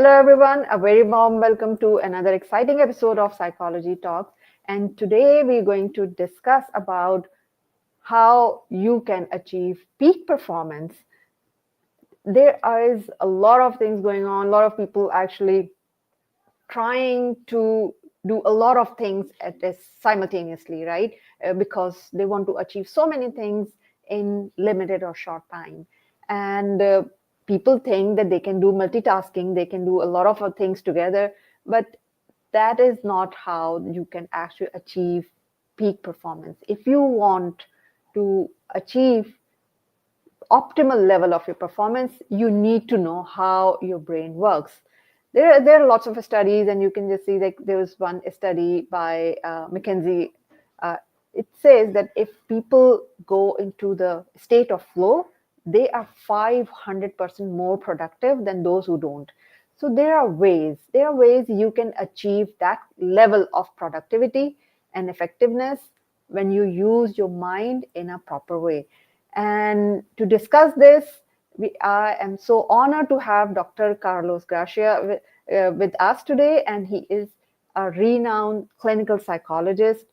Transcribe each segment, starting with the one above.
Hello, everyone. A very warm welcome to another exciting episode of Psychology Talks. And today we're going to discuss about how you can achieve peak performance. There is a lot of things going on. A lot of people actually trying to do a lot of things at this simultaneously, right? Because they want to achieve so many things in limited or short time. And people think that they can do multitasking, they can do a lot of things together, but that is not how you can actually achieve peak performance. If you want to achieve optimal level of your performance, you need to know how your brain works. There are lots of studies, and you can just see like there was one study by McKinsey. Uh, it says that if people go into the state of flow, they are 500% more productive than those who don't. So there are ways you can achieve that level of productivity and effectiveness when you use your mind in a proper way. And to discuss this, I am so honored to have Dr. Carlos Garcia with us today, and he is a renowned clinical psychologist.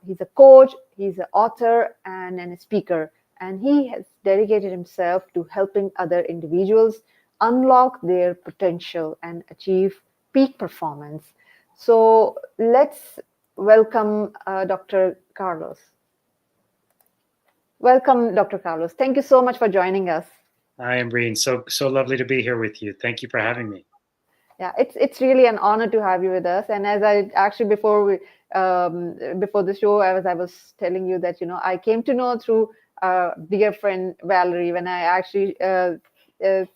He's a coach, he's an author, and a speaker, and he has dedicated himself to helping other individuals unlock their potential and achieve peak performance. So let's welcome Dr. Carlos. Welcome, Dr. Carlos. Thank you so much for joining us. Hi, Ambreen. So lovely to be here with you. Thank you for having me. Yeah, it's really an honor to have you with us. And as I actually before the show, I was telling you that I came to know through dear friend Valerie when I actually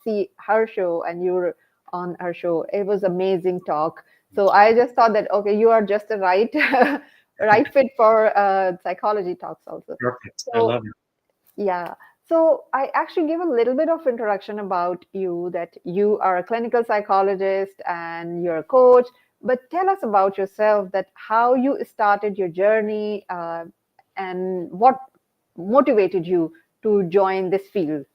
see her show and you were on her show. It was amazing talk. So I just thought that okay, you are just the right right fit for psychology talks also. Perfect. I So love it. yeah. So I actually give a little bit of introduction about you that you are a clinical psychologist and you're a coach. But tell us about yourself that how you started your journey and what motivated you to join this field.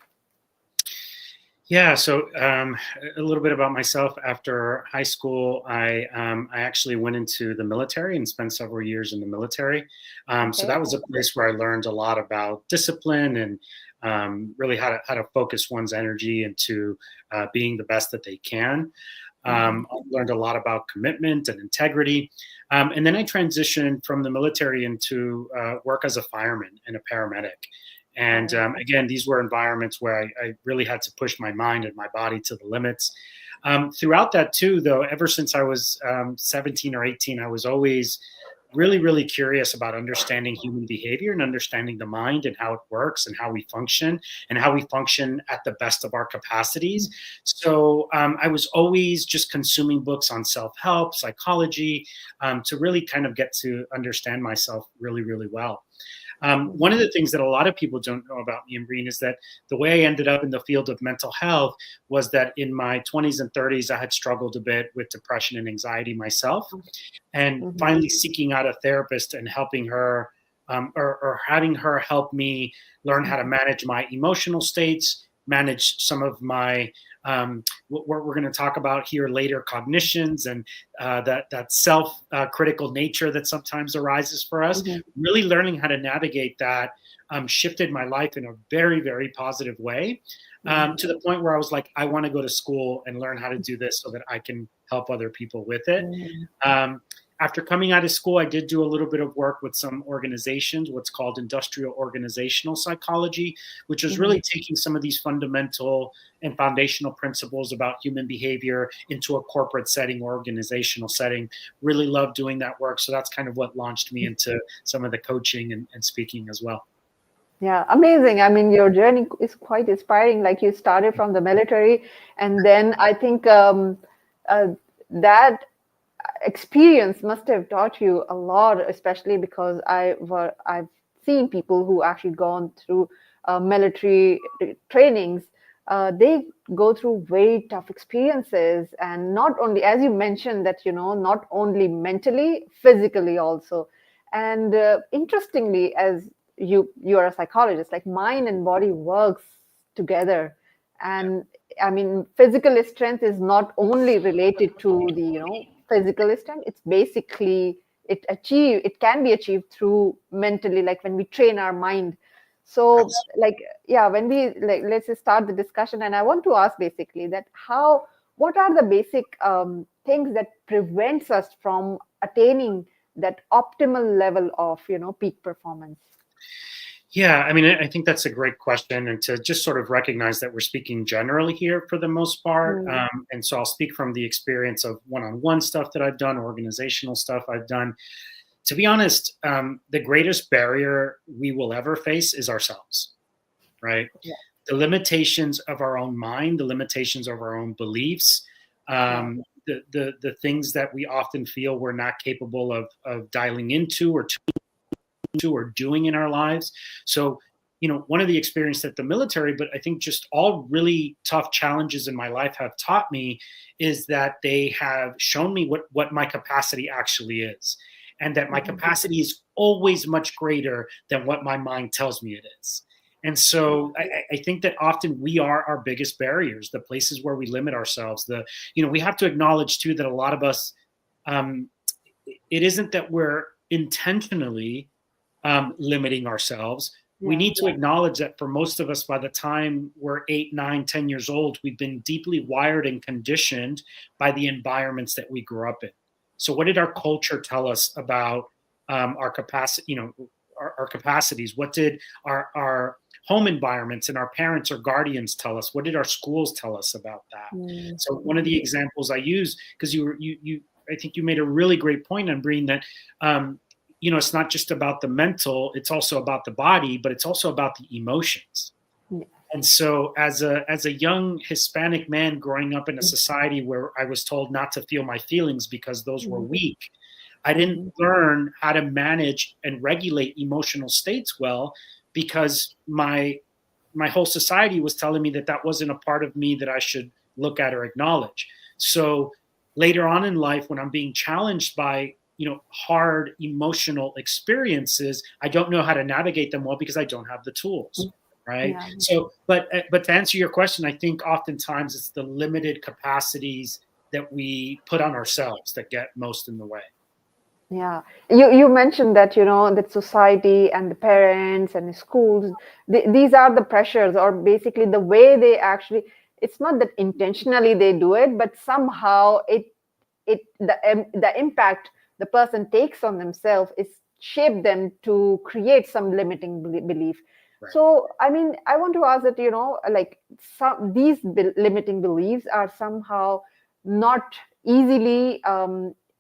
Yeah. So a little bit about myself. After high school, I actually went into the military and spent several years in the military. So Okay. that was a place where I learned a lot about discipline and really how to focus one's energy into being the best that they can. Mhm. I learned a lot about commitment and integrity. And then I transitioned from the military into work as a fireman and a paramedic. And Oh, again, these were environments where I really had to push my mind and my body to the limits. Throughout that, too, though, ever since I was 17 or 18, I was always really, really curious about understanding human behavior and understanding the mind and how it works and how we function at the best of our capacities. So I was always just consuming books on self-help, psychology, to really kind of get to understand myself really, really well. One of mhm. the things that a lot of people don't know about me and Breen is that the way I ended up in the field of mental health was that in my 20s and 30s, I had struggled a bit with depression and anxiety myself. And Mhm. finally seeking out a therapist and helping her or having her help me learn how to Mhm. manage my emotional states, manage some of my what we're going to talk about here later, cognitions and that self critical nature that sometimes arises for us. Mhm. Really learning how to navigate that shifted my life in a very, very positive way, Mhm. to the point where I was like, I want to go to school and learn how to do this so that I can help other people with it. Mhm. Um, After coming out of school, I did do a little bit of work with some organizations, what's called industrial organizational psychology, which is Mhm. really taking some of these fundamental and foundational principles about human behavior into a corporate setting, organizational setting. Really love doing that work. So that's kind of what launched me into some of the coaching and speaking as well. Yeah, amazing. I mean, your journey is quite inspiring. Like you started from the military, and then I think uh, that experience must have taught you a lot, especially because I've seen people who actually gone through military trainings. They go through very tough experiences, and not only, as you mentioned, that not only mentally, physically also. And interestingly, as you are a psychologist, like mind and body works together. And I mean, physical strength is not only related to the, physical strength. It's basically, it can be achieved through mentally, like when we train our mind. So like, yeah, when we, like, let's just start the discussion. And I want to ask basically that what are the basic things that prevents us from attaining that optimal level of, peak performance? Yeah, I mean, I think that's a great question, and to just sort of recognize that we're speaking generally here for the most part. Mm. And so I'll speak from the experience of one-on-one stuff that I've done, organizational stuff I've done. To be honest, the greatest barrier we will ever face is ourselves, right? Yeah. The limitations of our own mind, the limitations of our own beliefs, the things that we often feel we're not capable of dialing into or doing in our lives. So, one of the experience that the military, but I think just all really tough challenges in my life have taught me is that they have shown me what my capacity actually is. And that my capacity is always much greater than what my mind tells me it is. And so I think that often we are our biggest barriers, the places where we limit ourselves. We have to acknowledge too that a lot of us, it isn't that we're intentionally limiting ourselves. We need to acknowledge that for most of us, by the time we're 8, 9, 10 years old, we've been deeply wired and conditioned by the environments that we grew up in. So what did our culture tell us about our capacity, our capacities? What did our home environments and our parents or guardians tell us? What did our schools tell us about that? So one of the examples I use, because I think you made a really great point on Breen, that it's not just about the mental, it's also about the body, but it's also about the emotions. Yeah. And so as a young Hispanic man growing up in a society where I was told not to feel my feelings because those were weak, I didn't learn how to manage and regulate emotional states well, because my whole society was telling me that wasn't a part of me that I should look at or acknowledge. So later on in life, when I'm being challenged by hard emotional experiences, I don't know how to navigate them well because I don't have the tools, right? Yeah. So, but to answer your question, I think oftentimes it's the limited capacities that we put on ourselves that get most in the way. Yeah, you mentioned that that society and the parents and the schools, these are the pressures, or basically the way they actually. It's not that intentionally they do it, but somehow the impact the person takes on themselves is shape them to create some limiting belief. Right. So, I mean, I want to ask that, like these limiting beliefs are somehow not easily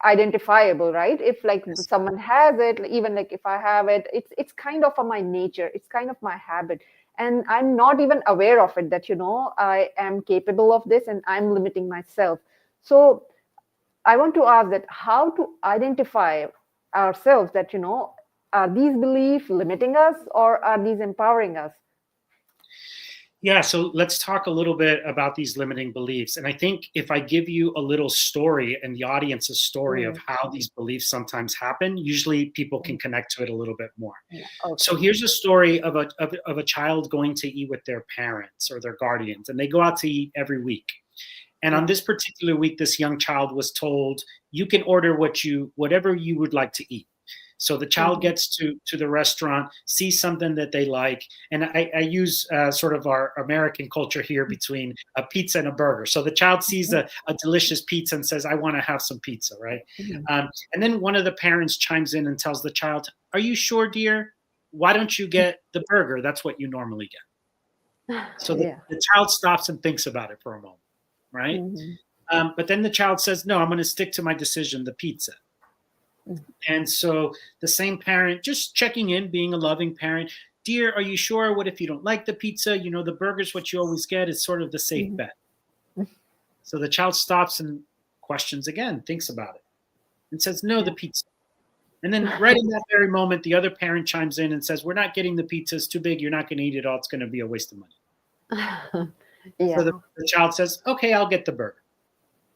identifiable, right? If like someone has it, even like if I have it, it's kind of my nature, it's kind of my habit. And I'm not even aware of it, that, I am capable of this and I'm limiting myself. So I want to ask that how to identify ourselves that, are these beliefs limiting us or are these empowering us? Yeah, so let's talk a little bit about these limiting beliefs. And I think if I give you a little story and the audience a story of how these beliefs sometimes happen, usually people can connect to it a little bit more. Yeah. Okay. So here's a story of a child going to eat with their parents or their guardians, and they go out to eat every week. And on this particular week, this young child was told, you can order whatever you would like to eat. So the child gets to the restaurant, sees something that they like. And I use sort of our American culture here between a pizza and a burger. So the child sees a delicious pizza and says, I want to have some pizza, right? And then one of the parents chimes in and tells the child, are you sure, dear? Why don't you get the burger? That's what you normally get. So the child stops and thinks about it for a moment. Right? But then the child says, no, I'm going to stick to my decision, the pizza. And so the same parent, just checking in, being a loving parent, dear, are you sure? What if you don't like the pizza? The burger's what you always get. It's sort of the safe bet. So the child stops and questions again, thinks about it, and says, no, the pizza. And then right in that very moment, the other parent chimes in and says, we're not getting the pizza. It's too big. You're not going to eat it all. It's going to be a waste of money. So the child says, okay, I'll get the burger.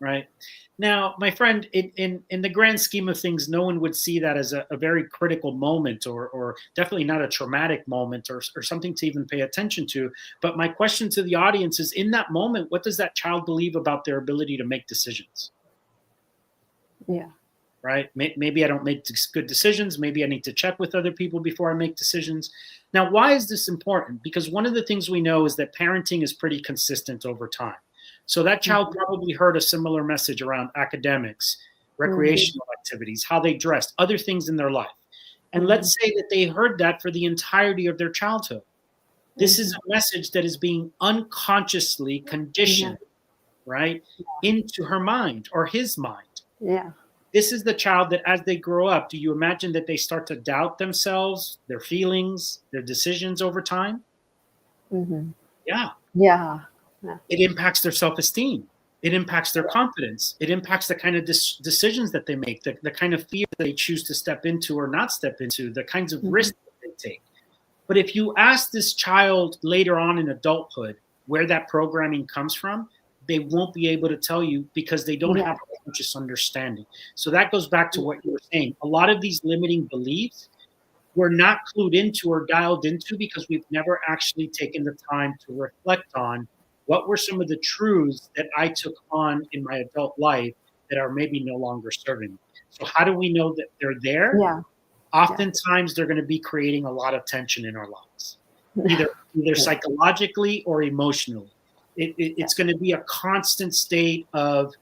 Right. Now, my friend, in the grand scheme of things, no one would see that as a very critical moment, or definitely not a traumatic moment, or something to even pay attention to. But my question to the audience is, in that moment, what does that child believe about their ability to make decisions? Yeah. Right? Maybe I don't make good decisions. Maybe I need to check with other people before I make decisions. Now, why is this important? Because one of the things we know is that parenting is pretty consistent over time. So that child Mhm. probably heard a similar message around academics, Mhm. recreational activities, how they dressed, other things in their life. And Mhm. let's say that they heard that for the entirety of their childhood. This is Mhm. a message that is being unconsciously Yeah. conditioned, right, into her mind or his mind. Yeah. This is the child that, as they grow up, do you imagine that they start to doubt themselves, their feelings, their decisions over time? Mhm. Yeah. Yeah. Yeah. It impacts their self-esteem. It impacts their confidence. It impacts the kind of decisions that they make, the kind of fear that they choose to step into or not step into, the kinds of Mhm. risks that they take. But if you ask this child later on in adulthood where that programming comes from, they won't be able to tell you because they don't Yeah. have a conscious understanding. So that goes back to what you were saying. A lot of these limiting beliefs we're not clued into or dialed into because we've never actually taken the time to reflect on what were some of the truths that I took on in my adult life that are maybe no longer serving me. So how do we know that they're there? Yeah. Yeah. Oftentimes they're going to be creating a lot of tension in our lives, either Yeah. psychologically or emotionally. Yeah. It's going to be a constant state of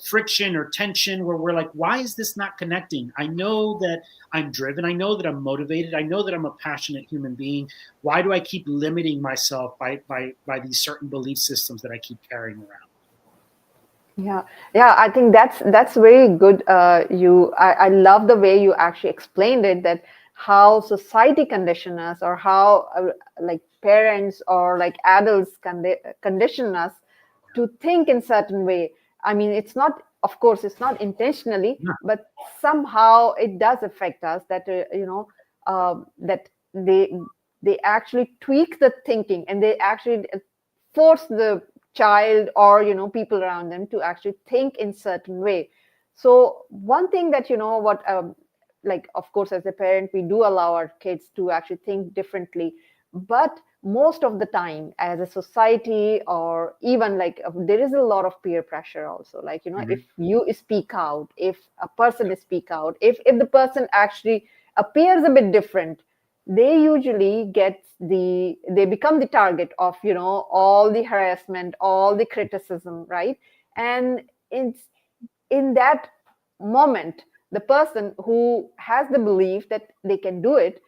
friction or tension where we're like, why is this not connecting? I know that I'm driven. I know that I'm motivated. I know that I'm a passionate human being. Why do I keep limiting myself by these certain belief systems that I keep carrying around? Yeah, yeah, I think that's very good. I love the way you actually explained it, that how society condition us, or how like parents or like adults condition us to think in certain way. I mean, it's not, of course, it's not intentionally, Yeah, but somehow it does affect us. That that they actually tweak the thinking, and they actually force the child or people around them to actually think in certain way. So one thing that what like, of course, as a parent, we do allow our kids to actually think differently, but most of the time as a society, or even like there is a lot of peer pressure also, like if mhm, you speak out, if a person speak out, if the person actually appears a bit different, they usually they become the target of all the harassment, all the criticism, right? And in that moment, the person who has the belief that they can do it,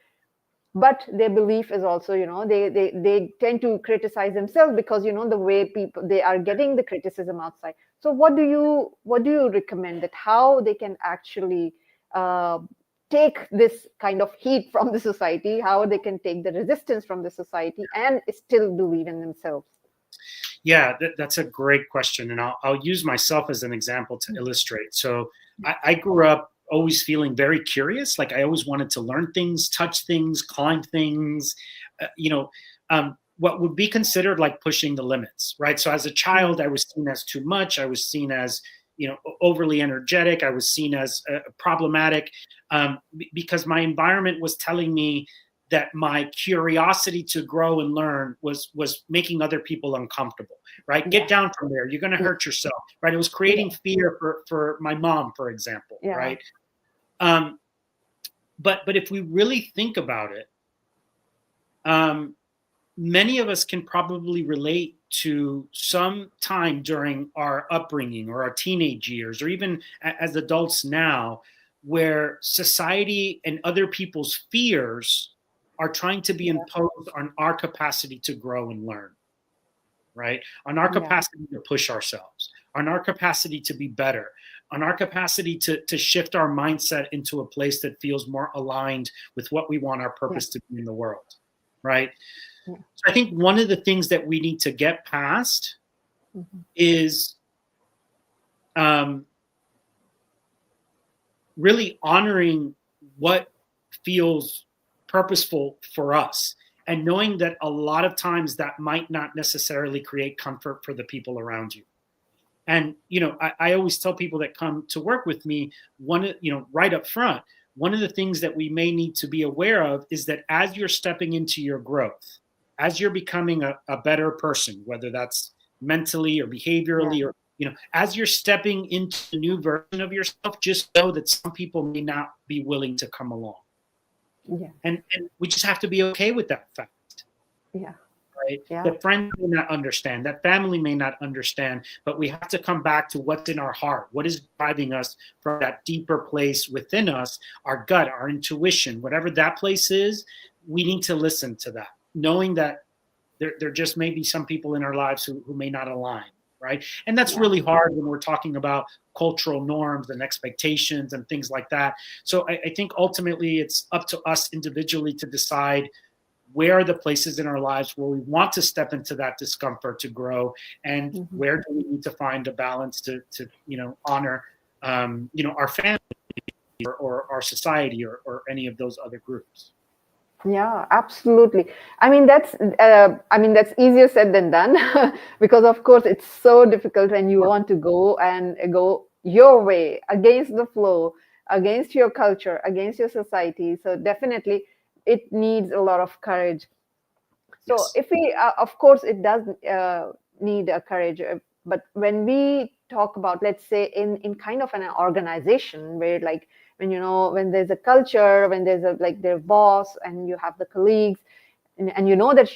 but their belief is also, they tend to criticize themselves, because the way people, they are getting the criticism outside. So what do you recommend, that how they can actually uh, take this kind of heat from the society, how they can take the resistance from the society and still believe in themselves? yeah, that's a great question, and I'll use myself as an example to illustrate. So I grew up always feeling very curious, like I always wanted to learn things, touch things, climb things, what would be considered like pushing the limits, right? So as a child, I was seen as too much. I was seen as overly energetic. I was seen as problematic because my environment was telling me that my curiosity to grow and learn was making other people uncomfortable, right? Get Yeah, down from there, you're going to yeah, hurt yourself, right? It was yeah, creating fear for my mom, for example, yeah, right? um, but if we really think about it, um, many of us can probably relate to some time during our upbringing or our teenage years, or even as adults now, where society and other people's fears are trying to be imposed on our capacity to grow and learn, right? On our yeah, capacity to push ourselves, on our capacity to be better, on our capacity to shift our mindset into a place that feels more aligned with what we want our yeah, purpose to be in the world, right? yeah. So I think one of the things that we need to get past Mhm. is um, really honoring what feels purposeful for us, and knowing that a lot of times that might not necessarily create comfort for the people around you. And, I always tell people that come to work with me, right up front, one of the things that we may need to be aware of is that as you're stepping into your growth, as you're becoming a better person, whether that's mentally or Yeah. behaviorally, or, as you're stepping into a new version of yourself, just know that some people may not be willing to come along. Yeah. And we just have to be okay with that fact. Yeah. Right? Yeah. That friends may not understand, that family may not understand, but we have to come back to what's in our heart. What is driving us from that deeper place within us, our gut, our intuition, whatever that place is, we need to listen to that, knowing that there just may be some people in our lives who may not align, right? And that's Yeah. really hard when we're talking about cultural norms and expectations and things like that. So I think ultimately it's up to us individually to decide where are the places in our lives where we want to step into that discomfort to grow, and Mhm. where do we need to find a balance to honor our family, or our society, or any of those other groups. Yeah, absolutely. I mean that's easier said than done because of course it's so difficult when you want to go and go your way against the flow, against your culture, against your society. So definitely it needs a lot of courage. So Yes. if we, of course, it does need a courage. But when we talk about, let's say, in kind of an organization where, like, when there's a culture, when there's a like their boss, and you have the colleagues, and you know that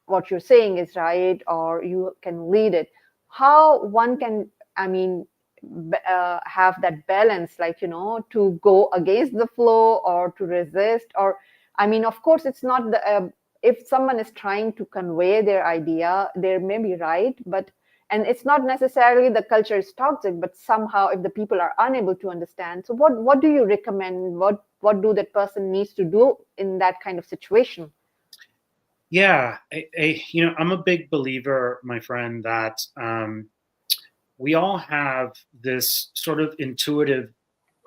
what you're saying is right, or you can lead it. How one can, I mean, have that balance, like to go against the flow or to resist, or I mean, of course, it's not the if someone is trying to convey their idea, they may be right, but and it's not necessarily the culture is toxic, but somehow if the people are unable to understand, so what do you recommend? What do that person needs to do in that kind of situation? Yeah, I'm a big believer, my friend, that we all have this sort of intuitive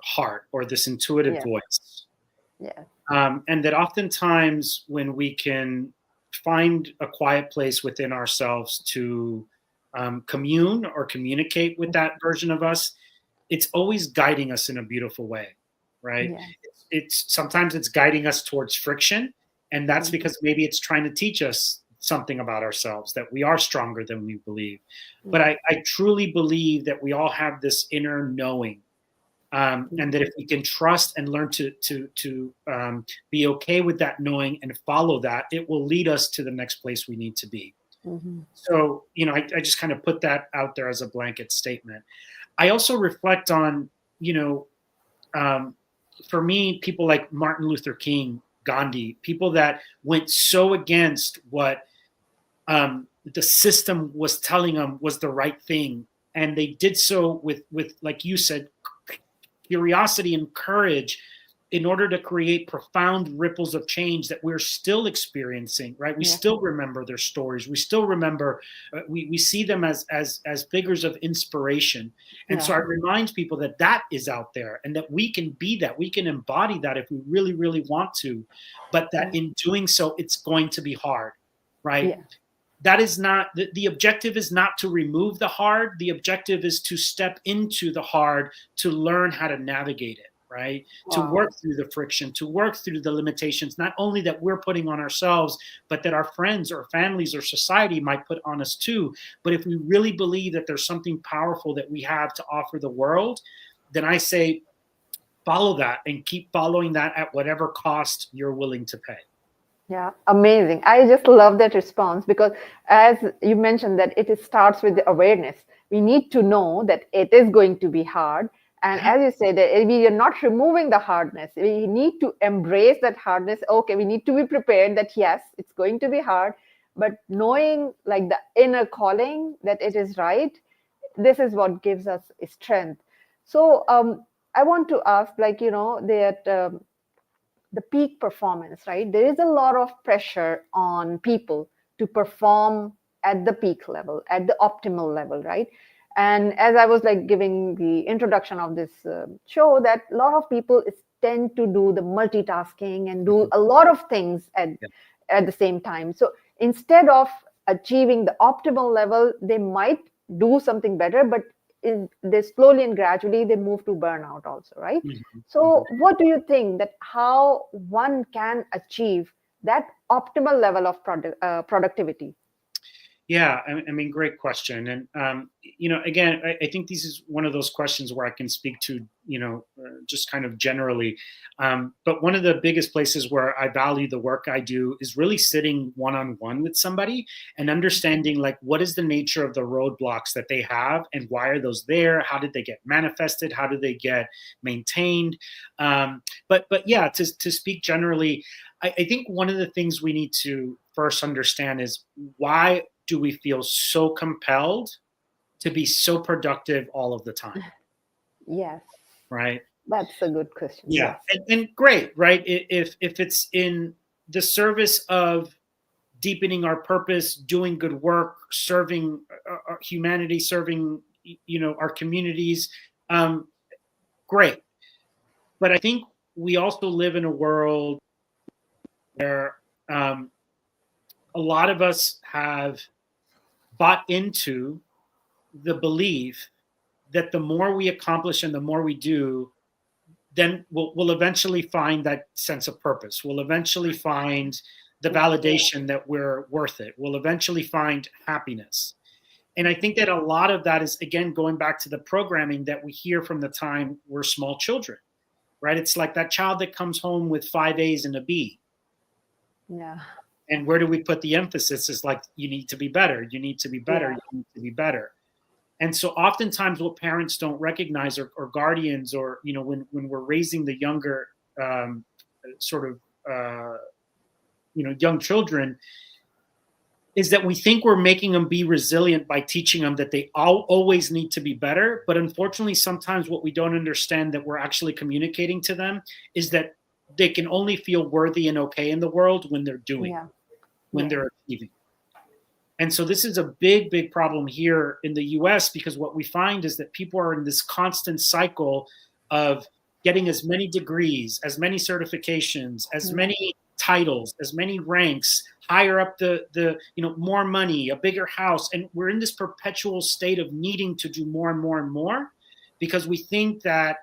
heart, or this intuitive Yeah, voice. yeah, And that oftentimes when we can find a quiet place within ourselves to commune or communicate with that version of us, it's always guiding us in a beautiful way, right? yeah. It's sometimes it's guiding us towards friction, and that's Mhm, because maybe it's trying to teach us something about ourselves, that we are stronger than we believe. But mhm, I truly believe that we all have this inner knowing, and that if we can trust and learn to be okay with that knowing and follow that, it will lead us to the next place we need to be. mhm. So, I just kind of put that out there as a blanket statement. I also reflect on, you know, um, for me, people like Martin Luther King, Gandhi, people that went so against what the system was telling them was the right thing, and they did so with like you said, curiosity and courage, in order to create profound ripples of change that we're still experiencing, right? We Yeah, still remember their stories. We still remember, we see them as figures of inspiration. And yeah, so I remind people that that is out there, and that we can be that. We can embody that if we really, really want to. But that yeah, in doing so, it's going to be hard, right? yeah, That is not the objective, is not to remove the hard. The objective is to step into the hard, to learn how to navigate it, right? To wow, work through the friction, to work through the limitations, not only that we're putting on ourselves, but that our friends or families or society might put on us too. But if we really believe that there's something powerful that we have to offer the world, then I say follow that, and keep following that at whatever cost you're willing to pay. yeah, amazing. I just love that response because, as you mentioned, that starts with the awareness. We need to know that it is going to be hard. And Yeah. as you said, that we are not removing the hardness. We need to embrace that hardness. Okay, we need to be prepared that yes, it's going to be hard, but knowing like the inner calling that it is right, this is what gives us strength. So I want to ask, like, that the peak performance, right? There is a lot of pressure on people to perform at the peak level, at the optimal level, right? And as I was like giving the introduction of this show, that a lot of people tend to do the multitasking and do Mhm. a lot of things Yeah. at the same time. So instead of achieving the optimal level, they might do something better, but they slowly and gradually they move to burnout also, right? Mhm, mhm. So what do you think that how one can achieve that optimal level of productivity? Yeah, I mean, great question. And, again, I think this is one of those questions where I can speak to, just kind of generally. But one of the biggest places where I value the work I do is really sitting one on one with somebody and understanding, like, what is the nature of the roadblocks that they have and why are those there? How did they get manifested? How do they get maintained? But yeah, to speak generally, I think one of the things we need to first understand is why do we feel so compelled to be so productive all of the time, Yes, right? that's a good question. Yeah, Yes. and great, right? If it's in the service of deepening our purpose, doing good work, serving humanity, serving our communities, um, great. But I think we also live in a world where a lot of us have bought into the belief that the more we accomplish and the more we do, then we'll eventually find that sense of purpose. We'll eventually find the validation that we're worth it. We'll eventually find happiness. And I think that a lot of that is, again, going back to the programming that we hear from the time we're small children, right? It's like that child that comes home with 5 A's and a B. Yeah. And where do we put the emphasis? Is like, you need to be better. You need to be better. Yeah. You need to be better. And so oftentimes what parents don't recognize, or guardians, or, when we're raising the younger sort of, young children, is that we think we're making them be resilient by teaching them that they always need to be better. But unfortunately, sometimes what we don't understand that we're actually communicating to them is that they can only feel worthy and okay in the world when they're doing, Yeah. when Yes. they're achieving. And so this is a big, big problem here in the US, because what we find is that people are in this constant cycle of getting as many degrees, as many certifications, as Yeah. many titles, as many ranks, higher up more money, a bigger house. And we're in this perpetual state of needing to do more and more and more, because we think that,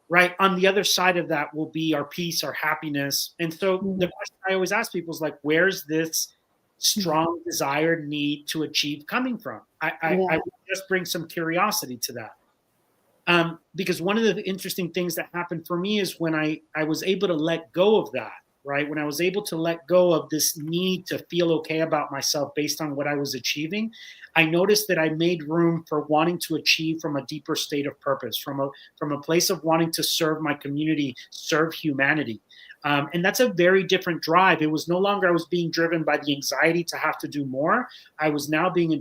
right, on the other side of that will be our peace, our happiness. And so the Mhm. question I always ask people is, like, where's this strong desired need to achieve coming from? I Yeah. would just bring some curiosity to that. Because one of the interesting things that happened for me is when I was able to let go of that, right? When I was able to let go of this need to feel okay about myself based on what I was achieving, I noticed that I made room for wanting to achieve from a deeper state of purpose, from a place of wanting to serve my community, serve humanity. And that's a very different drive. It was no longer I was being driven by the anxiety to have to do more. I was now being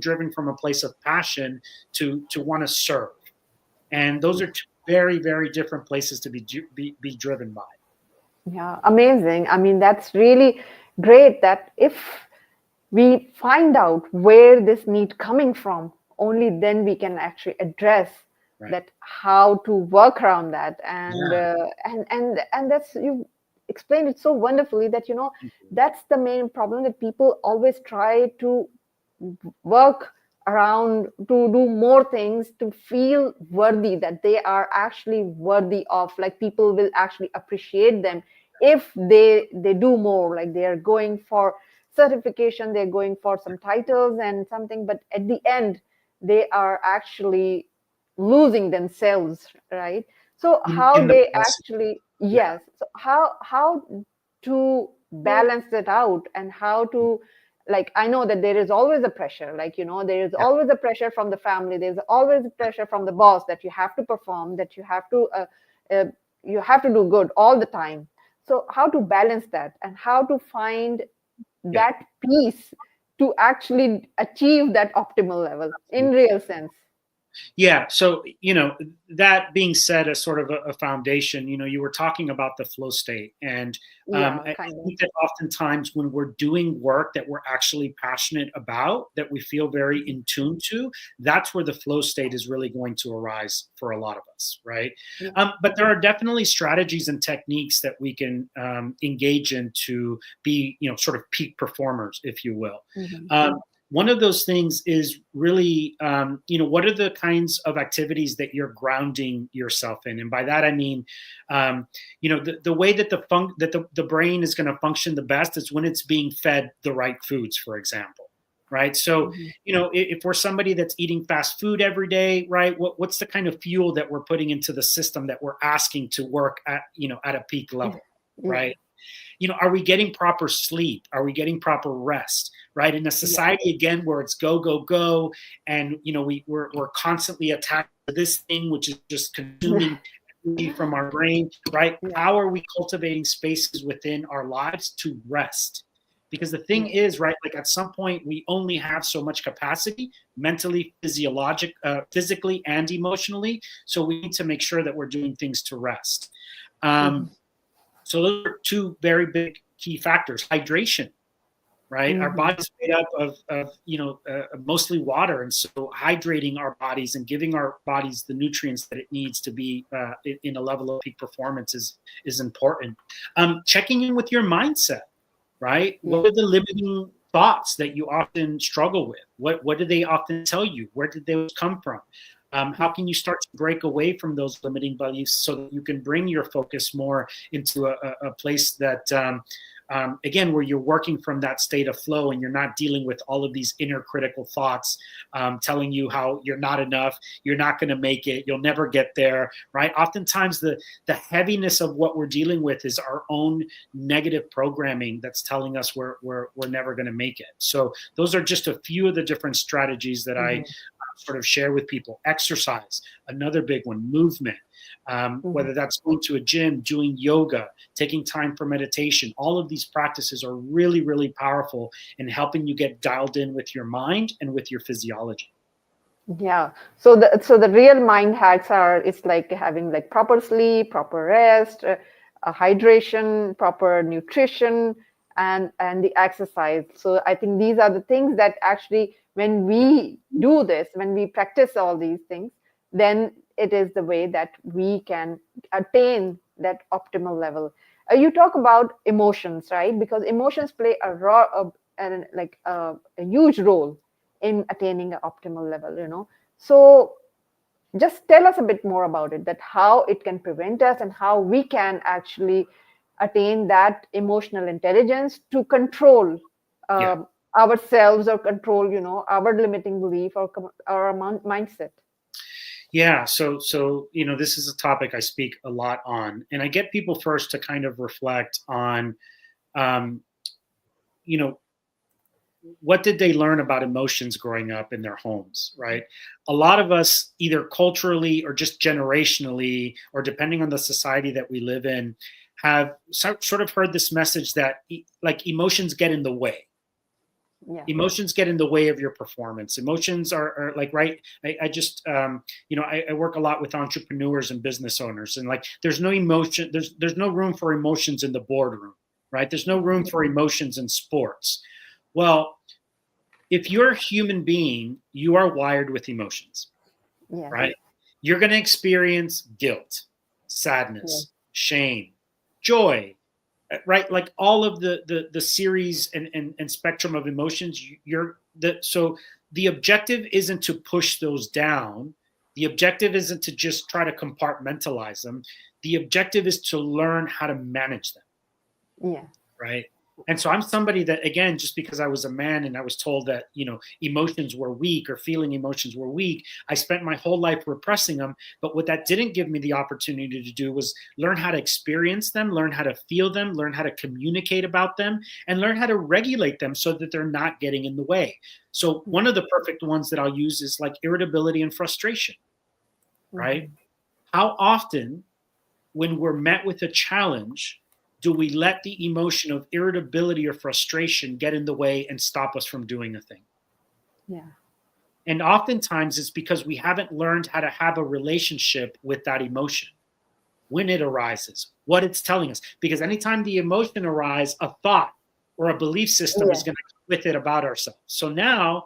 driven from a place of passion to want to serve. And those are two very, very different places to be driven by. Yeah, amazing. I mean, that's really great that if we find out where this need coming from, only then we can actually address Right. that how to work around that. And Yeah. and that's, you explained it so wonderfully that that's the main problem, that people always try to work around to do more things to feel worthy, that they are actually worthy of, like, people will actually appreciate them if they do more, like they are going for certification, they're going for some titles and something, but at the end they are actually losing themselves, right? So how In the they process. actually, Yeah. yes, so how to balance that out, and how to, like, I know that there is always a pressure, like, there is Yeah. always a pressure from the family, there's always a pressure from the boss, that you have to perform, that uh, you have to do good all the time. So how to balance that, and how to find Yeah. that peace to actually achieve that optimal level in Absolutely. real sense. Yeah. So, that being said, as sort of a foundation, you were talking about the flow state. And Yeah, I kind of. think that oftentimes when we're doing work that we're actually passionate about, that we feel very in tune to, that's where the flow state is really going to arise for a lot of us, right? Yeah. But there are definitely strategies and techniques that we can engage in to be, sort of peak performers, if you will. Mhm. one of those things is really, what are the kinds of activities that you're grounding yourself in? And by that, I mean, the way that the brain is going to function the best is when it's being fed the right foods, for example. Right. So, if we're somebody that's eating fast food every day, right, what's the kind of fuel that we're putting into the system that we're asking to work at a peak level, right? Are we getting proper sleep? Are we getting proper rest? Right. In a society, again, where it's go, go, go. And, we're constantly attached to this thing, which is just consuming energy from our brain. Right. How are we cultivating spaces within our lives to rest? Because the thing is, right, like at some point, we only have so much capacity mentally, physically, and emotionally. So we need to make sure that we're doing things to rest. So those are two very big key factors. Hydration, right? Our body's made up of mostly water. And so hydrating our bodies and giving our bodies the nutrients that it needs to be in a level of peak performance is important. Checking in with your mindset, right? What are the limiting thoughts that you often struggle with? What do they often tell you? Where did those come from? How can you start to break away from those limiting beliefs so that you can bring your focus more into a place that, again, where you're working from that state of flow and you're not dealing with all of these inner critical thoughts telling you how you're not enough, you're not going to make it, you'll never get there, right? Oftentimes the heaviness of what we're dealing with is our own negative programming that's telling us we're never going to make it. So those are just a few of the different strategies that I sort of share with people. Exercise, another big one. Movement, whether that's going to a gym, doing yoga, taking time for meditation. All of these practices are really, really powerful in helping you get dialed in with your mind and with your physiology. Yeah. So the real mind hacks it's like having like proper sleep, proper rest, hydration, proper nutrition, and the exercise. So I think these are the things that actually, when we do this, when we practice all these things, then it is the way that we can attain that optimal level. You talk about emotions, right? Because emotions play a huge role in attaining an optimal level, So just tell us a bit more about it, that how it can prevent us and how we can actually attain that emotional intelligence to control ourselves or control, our limiting belief or our mindset. Yeah. So, this is a topic I speak a lot on, and I get people first to kind of reflect on, what did they learn about emotions growing up in their homes, right? A lot of us, either culturally or just generationally, or depending on the society that we live in, have sort of heard this message that like emotions get in the way. Yeah. Emotions get in the way of your performance. Emotions are like, right. I just, I work a lot with entrepreneurs and business owners, and like, there's no emotion. There's no room for emotions in the boardroom, right? There's no room for emotions in sports. Well, if you're a human being, you are wired with emotions, right? You're going to experience guilt, sadness, shame, joy, right? Like all of the series and spectrum of emotions. So the objective isn't to push those down. The objective isn't to just try to compartmentalize them. The objective is to learn how to manage them. Yeah. Right. And so I'm somebody that, again, just because I was a man and I was told that, emotions were weak or feeling emotions were weak, I spent my whole life repressing them. But what that didn't give me the opportunity to do was learn how to experience them, learn how to feel them, learn how to communicate about them, and learn how to regulate them so that they're not getting in the way. So one of the perfect ones that I'll use is like irritability and frustration, right? Mm-hmm. How often when we're met with a challenge, do we let the emotion of irritability or frustration get in the way and stop us from doing a thing? Yeah. And oftentimes it's because we haven't learned how to have a relationship with that emotion when it arises, what it's telling us. Because anytime the emotion arises, a thought or a belief system is going to come with it about ourselves. So now,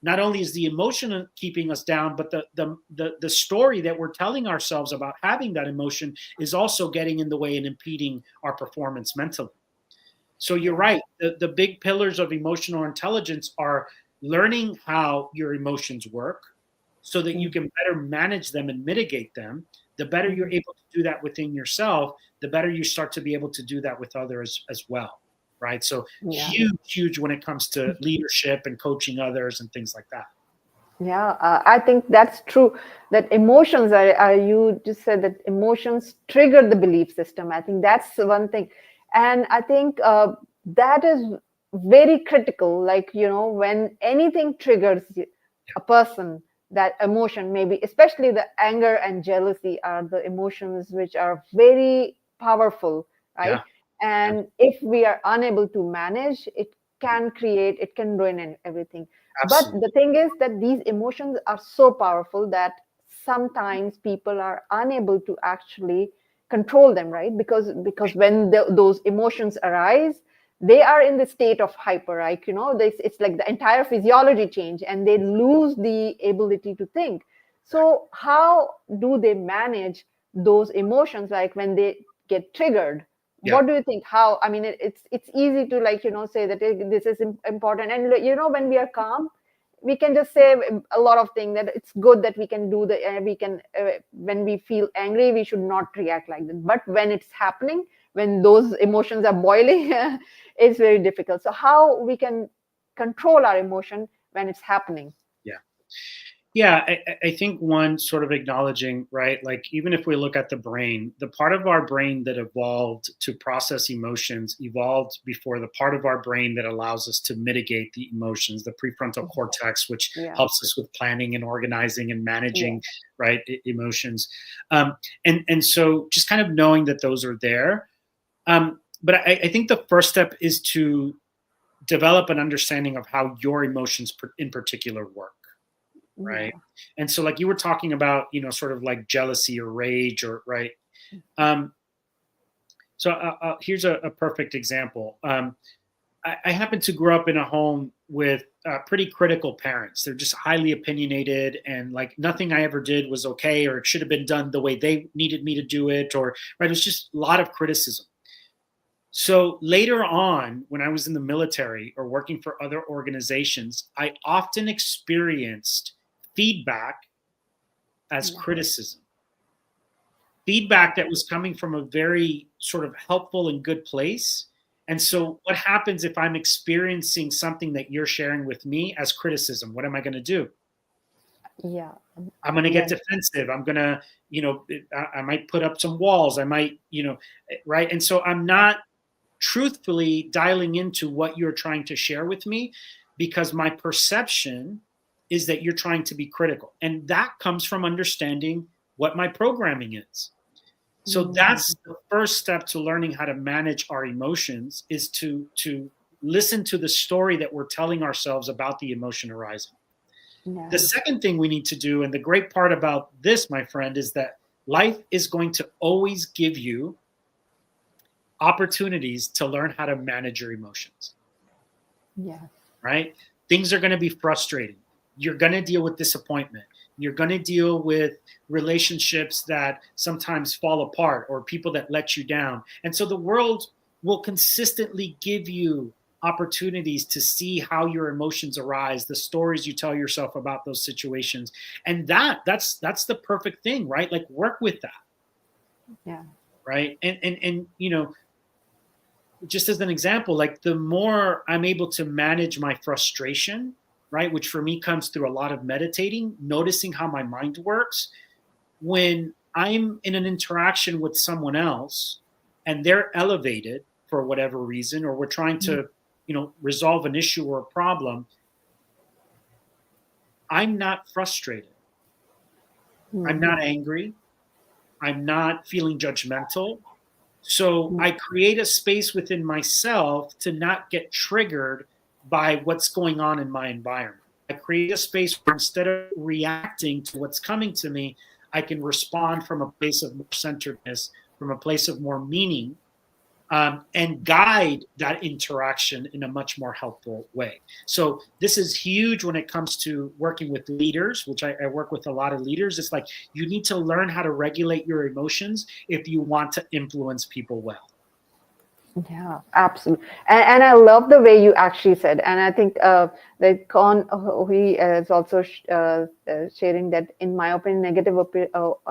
not only is the emotion keeping us down, but the story that we're telling ourselves about having that emotion is also getting in the way and impeding our performance mentally. So you're right. The big pillars of emotional intelligence are learning how your emotions work so that you can better manage them and mitigate them, the better you're able to do that within yourself, the better you start to be able to do that with others as well, right? So Yeah. huge when it comes to leadership and coaching others and things like that. Yeah, I think that's true. That emotions are, you just said that emotions trigger the belief system. I think that's one thing. And I think that is very critical. Like, when anything triggers a person, that emotion, maybe especially the anger and jealousy are the emotions which are very powerful, right? Yeah, And if we are unable to manage, it can ruin everything. But absolutely. the thing is that these emotions are so powerful that sometimes people are unable to actually control them, right? Because when those emotions arise, they are in the state of hyper, right? It's like the entire physiology change, and they lose the ability to think. So how do they manage those emotions, like when they get triggered? Yeah. What do you think? How, I mean, it's easy to, like, say that this is important, and when we are calm, we can just say a lot of things, that it's good that we can do the we can when we feel angry, we should not react like that. But when it's happening, when those emotions are boiling, it's very difficult. So how we can control our emotion when it's happening? Yeah. Yeah, I think one sort of acknowledging, right? Like, even if we look at the brain, the part of our brain that evolved to process emotions evolved before the part of our brain that allows us to mitigate the emotions, the prefrontal cortex, which Yeah. helps us with planning and organizing and Yeah. managing, right, emotions. And so just kind of knowing that those are there. But I think the first step is to develop an understanding of how your emotions in particular work, right? Yeah. And so, like you were talking about, sort of like jealousy or rage, or right. Um, so here's a perfect example. I happen to grow up in a home with pretty critical parents. They're just highly opinionated, and like nothing I ever did was okay, or it should have been done the way they needed me to do it, or right. It was just a lot of criticism. So later on, when I was in the military or working for other organizations, I often experienced feedback as Yeah. criticism, feedback that was coming from a very sort of helpful and good place. And so, what happens if I'm experiencing something that you're sharing with me as criticism? What am I going to do? Yeah. I'm going to get Yeah. defensive. I'm going to, I might put up some walls. I might, right. And so, I'm not truthfully dialing into what you're trying to share with me, because my perception is that you're trying to be critical. And that comes from understanding what my programming is. So Mhm. that's the first step to learning how to manage our emotions, is to listen to the story that we're telling ourselves about the emotion arising. The Yeah. second thing we need to do, and the great part about this, my friend, is that life is going to always give you opportunities to learn how to manage your emotions, Yeah. right? Things are going to be frustrating. You're going to deal with disappointment. You're going to deal with relationships that sometimes fall apart, or people that let you down. And so the world will consistently give you opportunities to see how your emotions arise, the stories you tell yourself about those situations. And that's the perfect thing, right? Like, work with that, Yeah. right? And just as an example, like, the more I'm able to manage my frustration, right, which for me comes through a lot of meditating, noticing how my mind works, when I'm in an interaction with someone else and they're elevated for whatever reason, or we're trying to, resolve an issue or a problem, I'm not frustrated. I'm Mhm. not angry. I'm not feeling judgmental. So I create a space within myself to not get triggered by what's going on in my environment. I create a space where, instead of reacting to what's coming to me, I can respond from a place of more centeredness, from a place of more meaning, and guide that interaction in a much more helpful way. So this is huge when it comes to working with leaders, which I work with a lot of leaders. It's like, you need to learn how to regulate your emotions if you want to influence people well. Yeah, absolutely. And I love the way you actually said, and I think that Con he is also sharing that, in my opinion, negative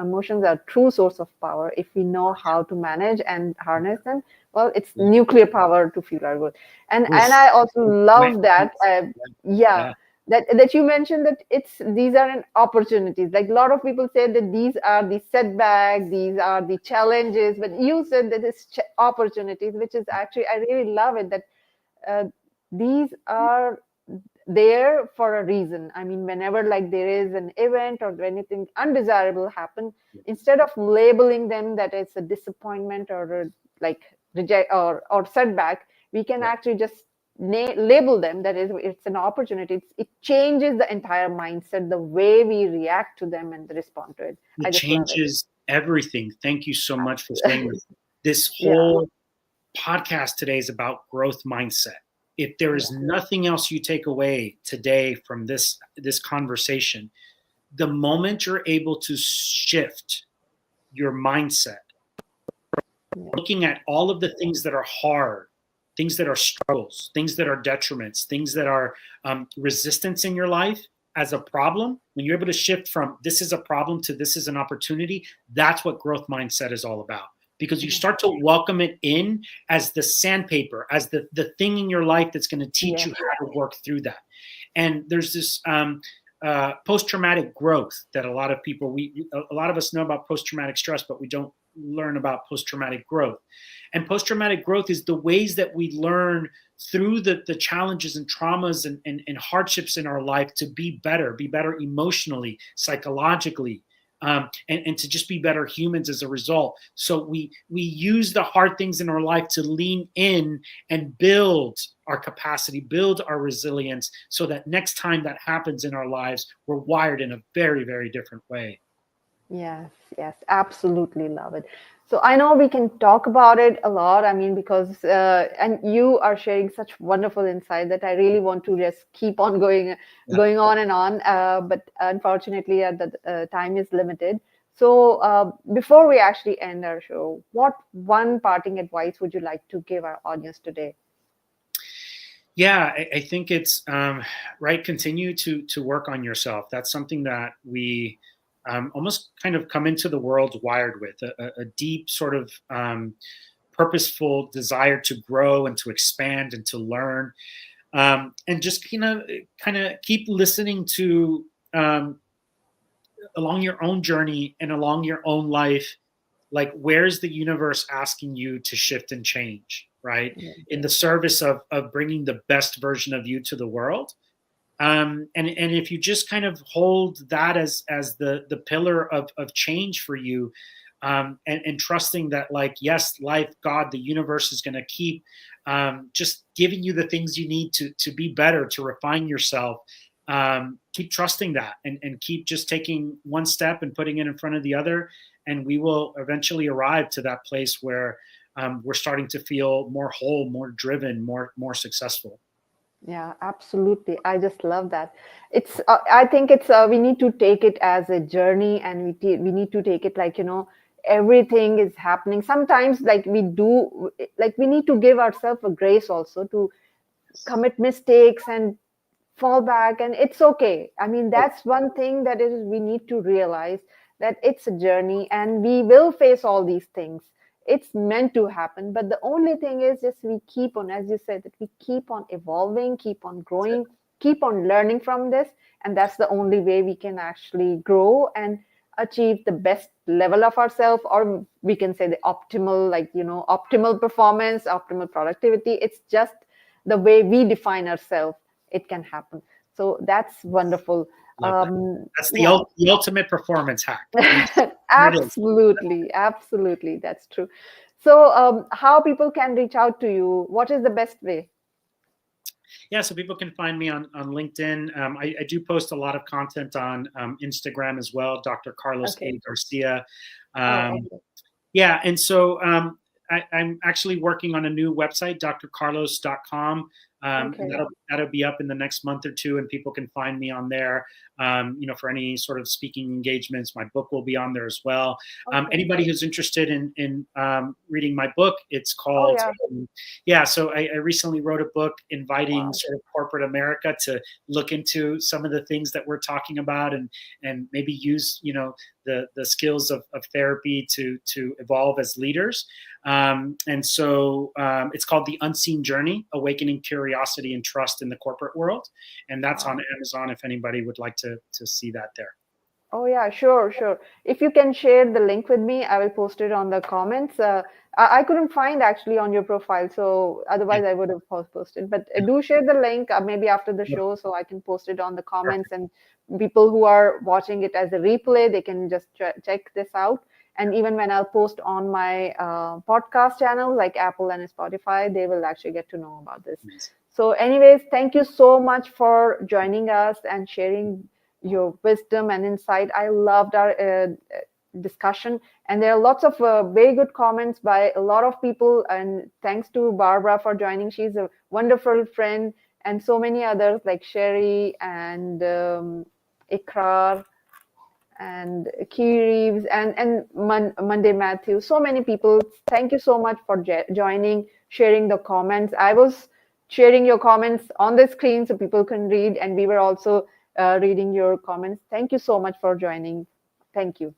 emotions are true source of power. If we know how to manage and harness them, well, it's Yeah. nuclear power to fuel our growth. And Oof. I also love that. Yeah. Yeah, Yeah. that you mentioned that these are an opportunities. Like a lot of people say that these are the setbacks, these are the challenges, but you said that it's opportunities, which is actually, I really love it, that uh, these are there for a reason. I mean, whenever like there is an event or anything undesirable happen, instead of labeling them that it's a disappointment or like reject or setback, we can Yeah. actually just label them that is it's an opportunity. It changes the entire mindset, the way we react to them and respond to it. I It just love it. changes everything. Thank you so much for saying this. This Yeah, whole podcast today is about growth mindset. If there is yeah, nothing else you take away today from this conversation, the moment you're able to shift your mindset, yeah, looking at all of the things that are hard, things that are struggles, things that are detriments, things that are resistance in your life as a problem, when you're able to shift from this is a problem to this is an opportunity, that's what growth mindset is all about. Because you start to welcome it in as the sandpaper, as the thing in your life that's going to teach yeah, you how to work through that. And there's this post-traumatic growth that a lot of people, a lot of us know about post-traumatic stress, but we don't learn about post-traumatic growth. And post-traumatic growth is the ways that we learn through the challenges and traumas and hardships in our life to be better emotionally, psychologically, and to just be better humans as a result. So we use the hard things in our life to lean in and build our capacity, build our resilience, so that next time that happens in our lives, we're wired in a very, very different way. yes, yes, absolutely love it. So I know we can talk about it a lot. I mean, because and you are sharing such wonderful insight that I really want to just keep on Yeah. going on and on. But unfortunately, the time is limited. So before we actually end our show, what one parting advice would you like to give our audience today? Yeah, I think it's right. Continue to work on yourself. That's something that we almost kind of come into the world wired with a deep sort of purposeful desire to grow and to expand and to learn, and just kind of keep listening to along your own journey and along your own life, like where's the universe asking you to shift and change, right, Yeah, in the service of bringing the best version of you to the world. And if you just kind of hold that as the pillar of change for you, and trusting that, like, yes, life, God, the universe is going to keep just giving you the things you need to be better, to refine yourself. Keep trusting that, and keep just taking one step and putting it in front of the other, and we will eventually arrive to that place where we're starting to feel more whole, more driven, more successful. yeah, absolutely. I just love that. It's, I think it's, we need to take it as a journey, and we need to take it like, everything is happening. Sometimes, like we do, like we need to give ourselves a grace also to commit mistakes and fall back, and it's okay. I mean, that's one thing that is we need to realize, that it's a journey and we will face all these things. It's meant to happen, but the only thing is just we keep on, as you said, that we keep on evolving, keep on growing, keep on learning from this, and that's the only way we can actually grow and achieve the best level of ourselves, or we can say the optimal, like, optimal performance, optimal productivity. It's just the way we define ourselves, it can happen. So that's wonderful. Love that. That's the, Yeah, the ultimate performance hack. There it is. absolutely, absolutely, that's true. So, how people can reach out to you? What is the best way? Yeah, so people can find me on LinkedIn. I do post a lot of content on Instagram as well, Dr. Carlos Okay. A. Garcia. Oh, Um, okay. yeah, and so I'm actually working on a new website, drcarlos.com. And Okay. that'll be up in the next month or two, and people can find me on there. For any sort of speaking engagements, my book will be on there as well. Okay. Anybody who's interested in reading my book, it's Oh called yeah. yeah. So I recently wrote a book inviting Wow. sort of corporate America to look into some of the things that we're talking about, and maybe use the skills of therapy to evolve as leaders. And so it's called The Unseen Journey: Awakening Curiosity and Trust in the Corporate World, and that's on Wow. Amazon if anybody would like to see that there. Oh yeah, sure, sure. If you can share the link with me, I will post it on the comments. I couldn't find actually on your profile, so Yeah, otherwise I would have posted. But do share the link maybe after the yeah, show, so I can post it on the comments, perfect. and people who are watching it as a replay, they can just check this out. And even when I'll post on my podcast channels like Apple and Spotify, they will actually get to know about this. Amazing. So, anyways, thank you so much for joining us and sharing your wisdom and insight. I loved our discussion, and there are lots of very good comments by a lot of people. And thanks to Barbara for joining. She's a wonderful friend, and so many others like Sherry and Ikrar and Key Reeves and Monday Matthew. So many people. Thank you so much for joining, sharing the comments. I was sharing your comments on the screen so people can read, and we were also reading your comments. Thank you so much for joining. Thank you.